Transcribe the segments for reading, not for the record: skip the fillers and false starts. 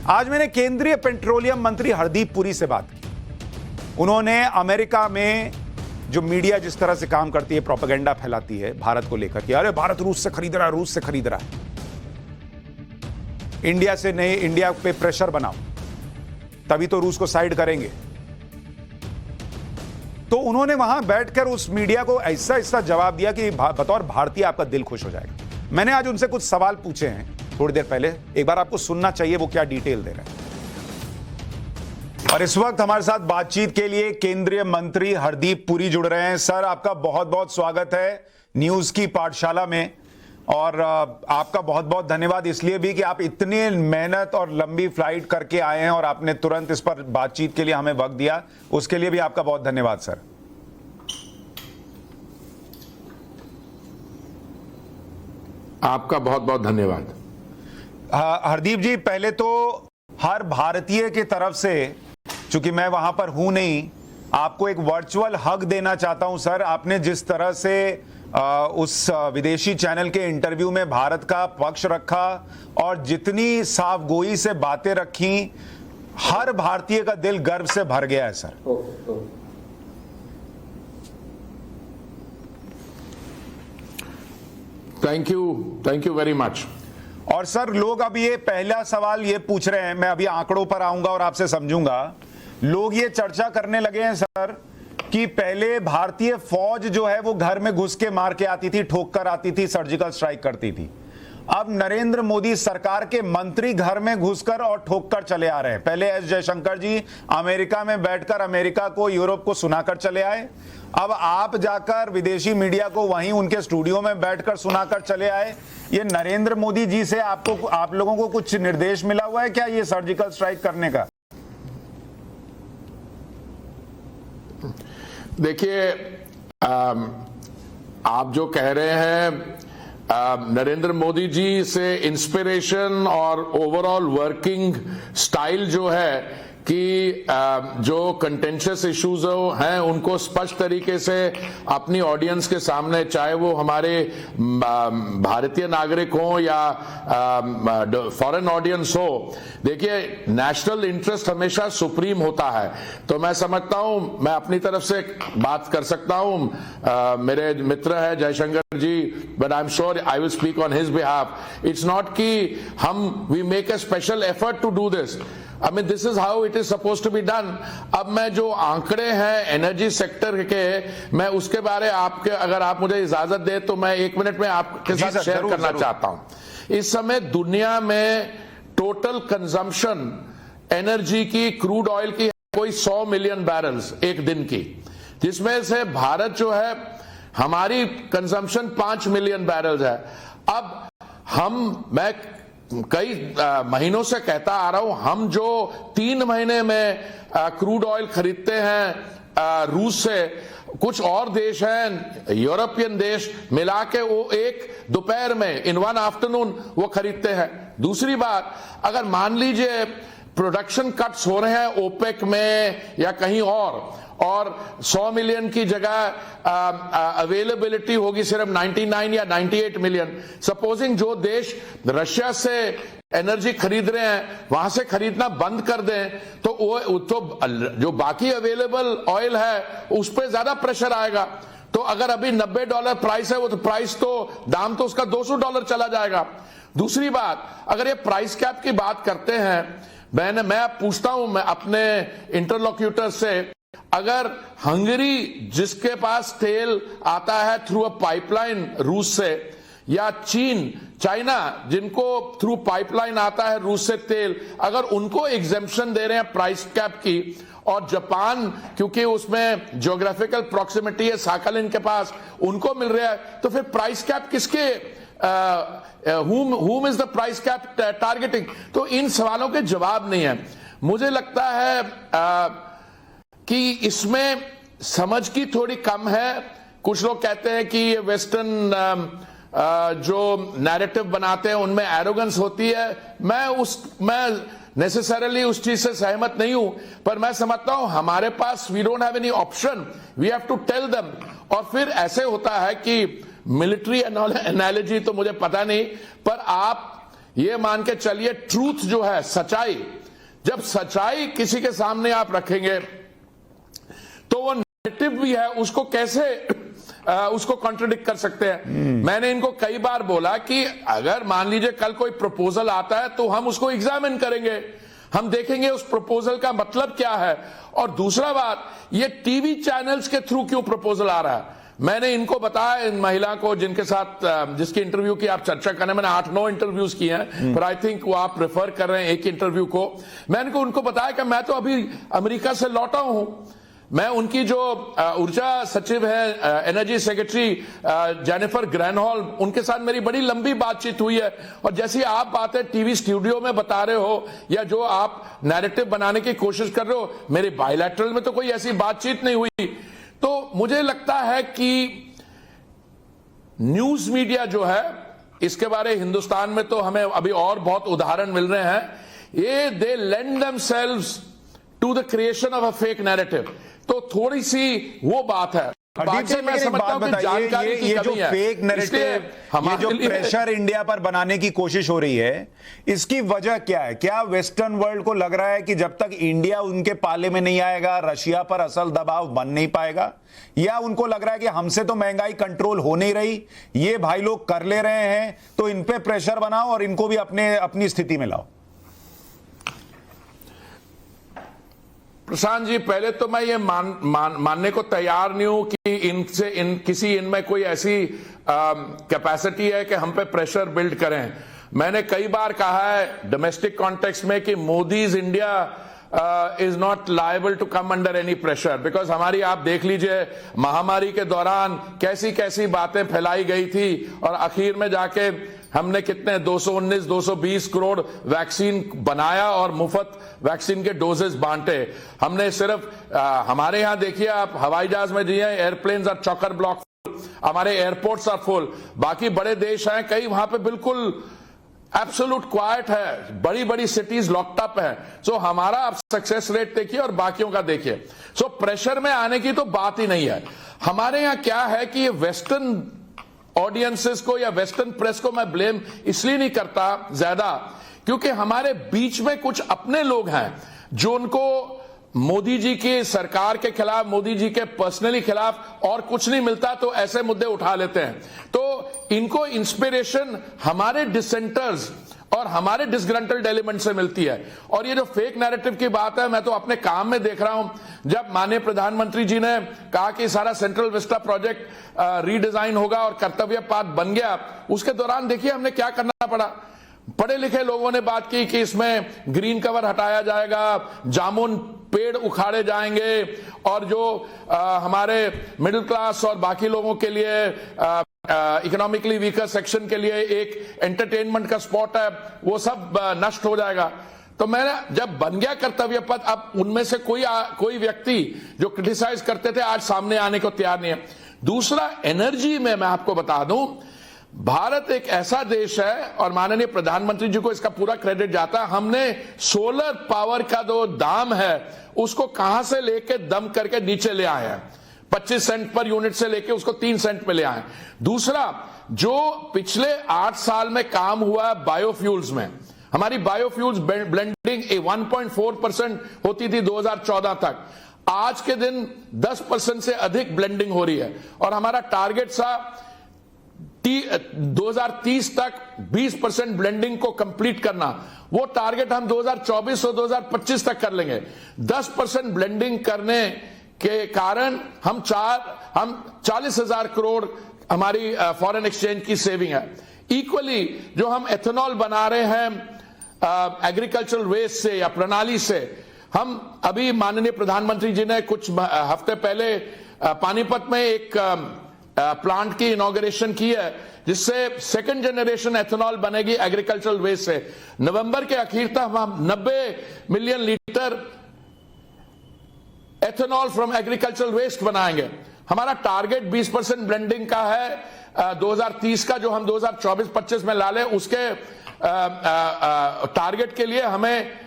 आज मैंने केंद्रीय पेट्रोलियम मंत्री हरदीप पुरी से बात की। उन्होंने अमेरिका में जो मीडिया जिस तरह से काम करती है, प्रोपेगेंडा फैलाती है भारत को लेकर कि अरे भारत रूस से खरीद रहा है, रूस से खरीद रहा है, इंडिया से नहीं, इंडिया पे प्रेशर बनाओ तभी तो रूस को साइड करेंगे। तो उन्होंने वहां बैठकर उस मीडिया को ऐसा ऐसा जवाब दिया कि बतौर भारतीय आपका दिल खुश हो जाएगा। मैंने आज उनसे कुछ सवाल पूछे हैं थोड़ी देर पहले, एक बार आपको सुनना चाहिए वो क्या डिटेल दे रहे हैं। और इस वक्त हमारे साथ बातचीत के लिए केंद्रीय मंत्री हरदीप पुरी जुड़ रहे हैं। सर, आपका बहुत बहुत स्वागत है न्यूज की पाठशाला में, और आपका बहुत बहुत धन्यवाद इसलिए भी कि आप इतनी मेहनत और लंबी फ्लाइट करके आए हैं और आपने तुरंत इस पर बातचीत के लिए हमें वक्त दिया, उसके लिए भी आपका बहुत धन्यवाद सर। आपका बहुत बहुत धन्यवाद। हरदीप जी, पहले तो हर भारतीय की तरफ से, चूंकि मैं वहां पर हूं नहीं, आपको एक वर्चुअल हग देना चाहता हूं सर। आपने जिस तरह से उस विदेशी चैनल के इंटरव्यू में भारत का पक्ष रखा और जितनी साफगोई से बातें रखी, हर भारतीय का दिल गर्व से भर गया है sir. Thank you very much. और सर, लोग अब ये पहला सवाल ये पूछ रहे हैं, मैं अभी आंकड़ों पर आऊंगा और आपसे समझूंगा। लोग ये चर्चा करने लगे हैं सर कि पहले भारतीय फौज जो है वो घर में घुस के मार के आती थी, ठोक कर आती थी, सर्जिकल स्ट्राइक करती थी। अब नरेंद्र मोदी सरकार के मंत्री घर में घुसकर और ठोक कर चले आ रहे हैं। पहले एस जयशंकर जी अमेरिका में बैठकर अमेरिका को, यूरोप को सुनाकर चले आए। अब आप जाकर विदेशी मीडिया को वहीं उनके स्टूडियो में बैठकर सुनाकर चले आए। ये नरेंद्र मोदी जी से आप लोगों को कुछ निर्देश मिला हुआ है क्या ये सर्जिकल स्ट्राइक करने का? देखिए, आप जो कह रहे हैं, नरेंद्र मोदी जी से इंस्पिरेशन और ओवरऑल वर्किंग स्टाइल जो है कि जो कंटेंशियस इश्यूज हैं उनको स्पष्ट तरीके से अपनी ऑडियंस के सामने, चाहे वो हमारे भारतीय नागरिक हो या फॉरेन ऑडियंस हो, देखिए नेशनल इंटरेस्ट हमेशा सुप्रीम होता है। तो मैं समझता हूं, मैं अपनी तरफ से बात कर सकता हूं, मेरे मित्र है Jaishankar ji, but I am sure I will speak on his behalf. It's not कि हम we make a special effort to do this. I mean, this is how it is supposed to be done. अब मैं जो आंकड़े हैं energy sector के, मैं उसके बारे आपके, अगर आप मुझे इजाजत दे तो मैं 1 मिनट में आपके साथ शेयर करना चाहता हूं। इस समय दुनिया में टोटल कंजम्पशन एनर्जी की, क्रूड ऑयल की, कोई 100 मिलियन बैरल्स एक दिन की, जिसमें से भारत जो है, हमारी कंजम्पशन 5 मिलियन बैरल्स है। अब मैं कई महीनों से कहता आ रहा हूं, हम जो 3 महीने में क्रूड ऑयल खरीदते हैं रूस से, कुछ और देश हैं, यूरोपियन देश, मिला के वो एक दोपहर में, इन 1 आफ्टरनून वो खरीदते हैं। दूसरी बात, अगर मान लीजिए प्रोडक्शन कट्स हो रहे हैं ओपेक में या कहीं और 100 मिलियन की जगह अवेलेबिलिटी होगी सिर्फ 99 या 98 मिलियन। सपोजिंग जो देश रशिया से एनर्जी खरीद रहे हैं वहां से खरीदना बंद कर दें, तो वो तो जो बाकी अवेलेबल ऑयल है उस पर ज्यादा प्रेशर आएगा। तो अगर अभी $90 प्राइस है, वो तो प्राइस तो दाम तो उसका $200 चला जाएगा। दूसरी बात, अगर ये प्राइस कैप की बात करते हैं, मैं पूछता हूं मैं अपने इंटरलोक्यूटर से, अगर हंगरी जिसके पास तेल आता है थ्रू अ पाइपलाइन रूस से, या चाइना जिनको थ्रू पाइपलाइन आता है रूस से तेल, अगर उनको एग्जेम्पशन दे रहे हैं प्राइस कैप की, और जापान क्योंकि उसमें ज्योग्राफिकल प्रॉक्सिमिटी है, साखालिन के पास, उनको मिल रहा है, तो फिर प्राइस कैप किसके, whom is the price cap targeting? तो इन सवालों के जवाब नहीं है। मुझे लगता है कि इसमें समझ की थोड़ी कम है। कुछ लोग कहते हैं कि ये वेस्टर्न जो नैरेटिव बनाते हैं उनमें एरोगेंस होती है। मैं नेसेसरली उस चीज से सहमत नहीं हूं, पर मैं समझता हूं हमारे पास we don't have any option, we have to tell them. और फिर ऐसे होता है कि मिलिट्री एनालॉजी तो मुझे पता नहीं, पर आप ये मान के चलिए ट्रूथ जो है, सच्चाई, जब सच्चाई किसी के सामने आप रखेंगे तो वो नैरेटिव भी है, उसको कैसे उसको कॉन्ट्रडिक्ट कर सकते हैं। मैंने इनको कई बार बोला कि अगर मान लीजिए कल कोई प्रपोजल आता है तो हम उसको एग्जामिन करेंगे, हम देखेंगे उस प्रपोजल का मतलब क्या है। और दूसरा बात, ये टीवी चैनल्स के थ्रू क्यों प्रपोजल आ रहा है, मैंने इनको बताया, इन महिला को जिनके साथ जिसकी इंटरव्यू की आप चर्चा करने, मैंने 8-9 इंटरव्यूज किए हैं, पर आई थिंक वो आप रेफर कर रहे हैं एक इंटरव्यू को। मैंने उनको बताया कि मैं तो अभी अमेरिका से लौटा हूं, मैं उनकी जो ऊर्जा सचिव है, एनर्जी सेक्रेटरी जेनिफर ग्रैनहॉल, उनके साथ मेरी बड़ी लंबी बातचीत हुई है। और जैसी आप बातें टीवी स्टूडियो में बता रहे हो या जो आप नैरेटिव बनाने की कोशिश कर रहे हो, मेरे बायलैटरल में तो कोई ऐसी बातचीत नहीं हुई। तो मुझे लगता है कि न्यूज मीडिया जो है, इसके बारे हिंदुस्तान में तो हमें अभी और बहुत उदाहरण मिल रहे हैं, ये they lend themselves to the creation of a fake narrative. तो थोड़ी सी वो बात है। बाकी मैं समझता हूं कि जानकारी की कमी है, फेक नैरेटिव, ये जो प्रेशर इंडिया पर बनाने की कोशिश हो रही है, इसकी वजह क्या है? क्या वेस्टर्न वर्ल्ड को लग रहा है कि जब तक इंडिया उनके पाले में नहीं आएगा रशिया पर असल दबाव बन नहीं पाएगा, या उनको लग रहा है कि हमसे तो महंगाई कंट्रोल हो नहीं रही, ये भाई लोग कर ले रहे हैं तो इन पे प्रेशर बनाओ और इनको भी अपनी स्थिति में लाओ? प्रशांत जी, पहले तो मैं ये मानने को तैयार नहीं हूं कि इनमें कोई ऐसी कैपेसिटी है कि हम पे प्रेशर बिल्ड करें। मैंने कई बार कहा है डोमेस्टिक कॉन्टेक्स्ट में कि Modi's India is not liable to come under any pressure, because हमारी, आप देख लीजिए महामारी के दौरान कैसी कैसी बातें फैलाई गई थी और आखिर में जाके हमने कितने 219-220 करोड़ वैक्सीन बनाया और मुफ्त वैक्सीन के डोजेस बांटे। हमने सिर्फ हमारे यहां देखिए आप, हवाई जहाज में जिए, एयरप्लेन्स आर चॉकर ब्लॉक, हमारे एयरपोर्ट्स आर फुल। बाकी बड़े देश हैं कई, वहां पे बिल्कुल एब्सोल्यूट क्वाइट है, बड़ी बड़ी सिटीज लॉक्ड अप है। सो हमारा आप सक्सेस रेट देखिए और बाकियों का देखिए। सो प्रेशर में आने की तो बात ही नहीं है। हमारे यहां क्या है कि ये वेस्टर्न ऑडियंसेस को या वेस्टर्न प्रेस को मैं ब्लेम इसलिए नहीं करता ज्यादा, क्योंकि हमारे बीच में कुछ अपने लोग हैं जो उनको मोदी जी की सरकार के खिलाफ, मोदी जी के पर्सनली खिलाफ और कुछ नहीं मिलता तो ऐसे मुद्दे उठा लेते हैं। तो इनको इंस्पिरेशन हमारे डिसेंटर्स और हमारे डिसग्रंटल्ड एलिमेंट से मिलती है। और ये जो फेक नैरेटिव की बात है, मैं तो अपने काम में देख रहा हूं, जब माननीय प्रधानमंत्री जी ने कहा कि सारा सेंट्रल विस्टा प्रोजेक्ट रीडिजाइन होगा और कर्तव्य पाथ बन गया, उसके दौरान देखिए हमने क्या करना पड़ा। पढ़े लिखे लोगों ने बात की कि इसमें ग्रीन कवर हटाया जाएगा, जामुन पेड़ उखाड़े जाएंगे, और जो हमारे मिडिल क्लास और बाकी लोगों के लिए इकोनॉमिकली वीकर सेक्शन के लिए एक एंटरटेनमेंट का स्पॉट है, वो सब नष्ट हो जाएगा। तो मैंने जब बन गया कर्तव्य पथ, अब उनमें से कोई व्यक्ति जो क्रिटिसाइज करते थे आज सामने आने को तैयार नहीं है। दूसरा, एनर्जी में मैं आपको बता दूं, भारत एक ऐसा देश है और माननीय प्रधानमंत्री जी को इसका पूरा क्रेडिट जाता है, हमने सोलर पावर का जो दाम है उसको कहां से लेके दम करके नीचे ले आए हैं, 25 सेंट पर यूनिट से लेके उसको 3 सेंट पे ले आए। दूसरा, जो पिछले 8 साल में काम हुआ बायोफ्यूल्स में, हमारी बायोफ्यूल्स ब्लेंडिंग 1.4% होती थी 2014 तक, आज के दिन 10% से अधिक ब्लेंडिंग हो रही है। और हमारा टारगेट था 2030 तक 20% ब्लेंडिंग को कंप्लीट करना, वो टारगेट हम 2024 और 2025 तक कर लेंगे। 10% ब्लेंडिंग करने के कारण हम 40,000 करोड़ हमारी फॉरेन एक्सचेंज की सेविंग है। इक्वली जो हम एथेनॉल बना रहे हैं एग्रीकल्चरल वेस्ट से या प्रणाली से, हम अभी माननीय प्रधानमंत्री जी ने कुछ हफ्ते पहले पानीपत में एक प्लांट की इनॉग्रेशन की है, जिससे 2nd जनरेशन एथेनॉल बनेगी एग्रीकल्चरल वेस्ट से। नवंबर के आखिर तक हम 90 million litre ethanol from agricultural waste बनाएंगे। हमारा टारगेट 20% ब्लेंडिंग का है 2030 का, जो हम 2024-25 में ला लें, उसके टारगेट के लिए हमें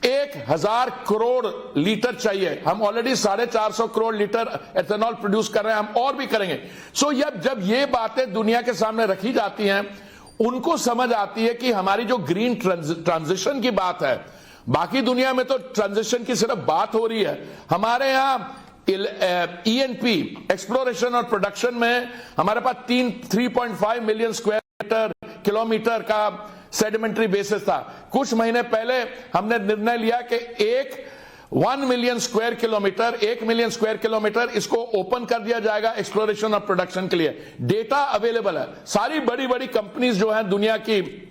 1,000 करोड़ लीटर चाहिए। हम already 450 crore litre ethanol produce कर रहे हैं, हम और भी करेंगे। सो जब ये बातें दुनिया के सामने रखी जाती हैं, उनको समझ आती है कि हमारी जो ग्रीन ट्रांजिशन की बात है, बाकी दुनिया में तो ट्रांजिशन की सिर्फ बात हो रही है, हमारे यहां ईएनपी एक्सप्लोरेशन और प्रोडक्शन में हमारे पास 3.5 मिलियन स्क्वायर किलोमीटर का सेडिमेंट्री बेसिस था। कुछ महीने पहले हमने निर्णय लिया कि 1 मिलियन स्क्वायर किलोमीटर इसको ओपन कर दिया जाएगा एक्सप्लोरेशन और प्रोडक्शन के लिए। डेटा अवेलेबल है, सारी बड़ी बड़ी कंपनीज जो है दुनिया की,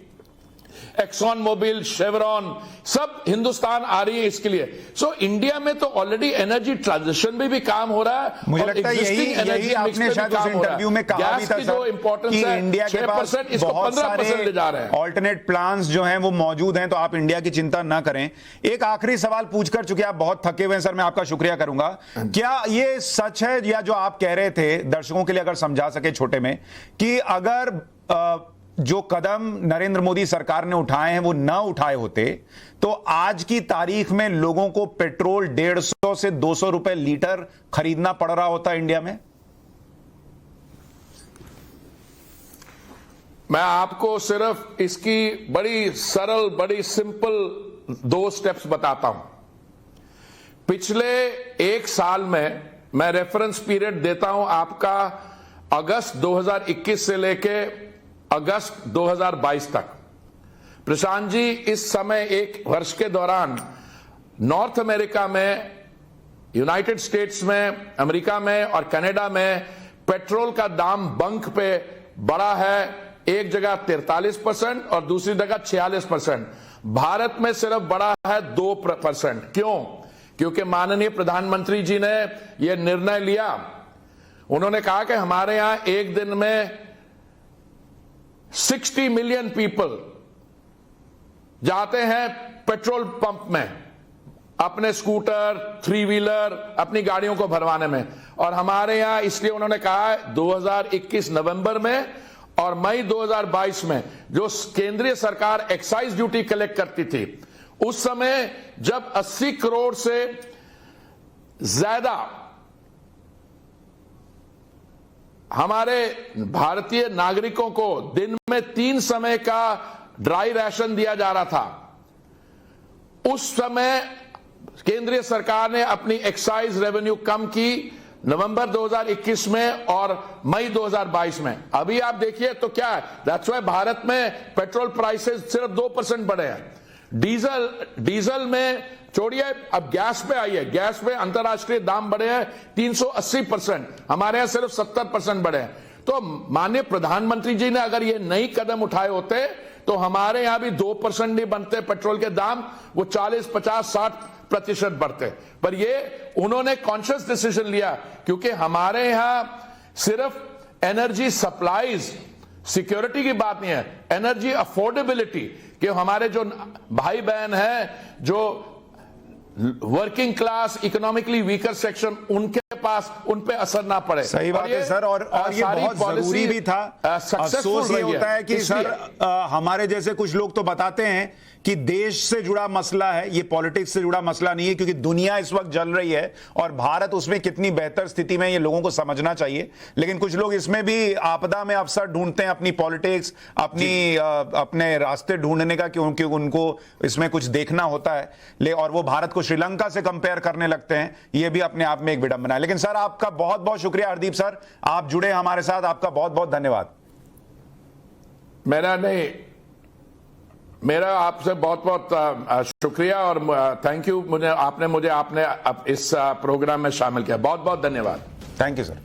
एक्सॉन मोबिल, शेवरॉन, सब हिंदुस्तान आ रही है इसके लिए। सो इंडिया में तो ऑलरेडी एनर्जी ट्रांजिशन में भी काम हो रहा है। मुझे लगता है यही आपने शायद उस इंटरव्यू में कहा भी था सर कि इंडिया के पास बहुत सारे ऑल्टरनेट प्लान्स जो हैं वो मौजूद हैं, तो आप इंडिया की चिंता ना करें। एक आखिरी सवाल पूछकर, चूंकि आप बहुत थके हुए हैं सर, मैं आपका शुक्रिया करूंगा। क्या ये सच है या जो आप कह रहे थे, दर्शकों के लिए अगर समझा सके छोटे में, कि अगर जो कदम नरेंद्र मोदी सरकार ने उठाए हैं वो ना उठाए होते तो आज की तारीख में लोगों को पेट्रोल 150 से 200 रुपए लीटर खरीदना पड़ रहा होता इंडिया में? मैं आपको सिर्फ इसकी बड़ी सरल, बड़ी सिंपल 2 स्टेप्स बताता हूं। पिछले 1 साल में मैं रेफरेंस पीरियड देता हूं आपका अगस्त 2021 से लेके अगस्त 2022 तक। प्रशांत जी, इस समय 1 वर्ष के दौरान नॉर्थ अमेरिका में, यूनाइटेड स्टेट्स में, अमेरिका में और कनाडा में पेट्रोल का दाम बंक पे बढ़ा है। एक जगह 43% और दूसरी जगह 46%। भारत में सिर्फ बढ़ा है 2%। क्यों? क्योंकि माननीय प्रधानमंत्री जी ने यह निर्णय लिया। उन्होंने कहा कि हमारे यहां एक दिन में 60 मिलियन पीपल जाते हैं पेट्रोल पंप में अपने स्कूटर, 3 व्हीलर, अपनी गाड़ियों को भरवाने में, और हमारे यहां इसलिए उन्होंने कहा 2021 नवंबर में और मई 2022 में जो केंद्रीय सरकार एक्साइज ड्यूटी कलेक्ट करती थी, उस समय जब 80 करोड़ से ज्यादा हमारे भारतीय नागरिकों को दिन में 3 समय का ड्राई राशन दिया जा रहा था, उस समय केंद्रीय सरकार ने अपनी एक्साइज रेवेन्यू कम की नवंबर 2021 में और मई 2022 में। अभी आप देखिए तो क्या है, दैट्स व्हाई भारत में पेट्रोल प्राइसेस सिर्फ 2% बढ़े हैं। डीजल में छोड़िए, अब गैस पे आइए, गैस पे अंतर्राष्ट्रीय दाम बढ़े हैं 380%, हमारे यहां सिर्फ 70% बढ़े हैं। तो माननीय प्रधानमंत्री जी ने अगर ये नई कदम उठाए होते तो हमारे यहां भी 2% नहीं बनते पेट्रोल के दाम, वो 40, 50, 60% बढ़ते। पर ये उन्होंने कॉन्शियस डिसीजन लिया क्योंकि हमारे यहां सिर्फ एनर्जी सप्लाईज सिक्योरिटी की बात नहीं है, एनर्जी अफोर्डेबिलिटी, कि हमारे जो भाई बहन हैं जो working class, economically weaker section, उनके पास उन पे असर ना पड़े। सही बात है सर, और ये बहुत जरूरी भी था। अफसोस ये होता है कि सर हमारे जैसे कुछ लोग तो बताते हैं कि देश से जुड़ा मसला है, ये पॉलिटिक्स से जुड़ा मसला नहीं है, क्योंकि दुनिया इस वक्त जल रही है और भारत उसमें कितनी बेहतर स्थिति में, ये लोगों को समझना चाहिए। लेकिन कुछ लोग इसमें भी आपदा में अवसर ढूंढते हैं, अपनी पॉलिटिक्स, अपने रास्ते ढूंढने का, क्योंकि उनको इसमें कुछ देखना होता है, और वो भारत को श्रीलंका से कंपेयर करने लगते हैं। ये भी अपने आप में एक विडंबना है। लेकिन सर आपका बहुत बहुत शुक्रिया, हरदीप सर, आप जुड़े हमारे साथ, आपका बहुत बहुत धन्यवाद। मेरा आपसे बहुत बहुत शुक्रिया और थैंक यू, आपने इस प्रोग्राम में शामिल किया। बहुत बहुत धन्यवाद। Thank you sir.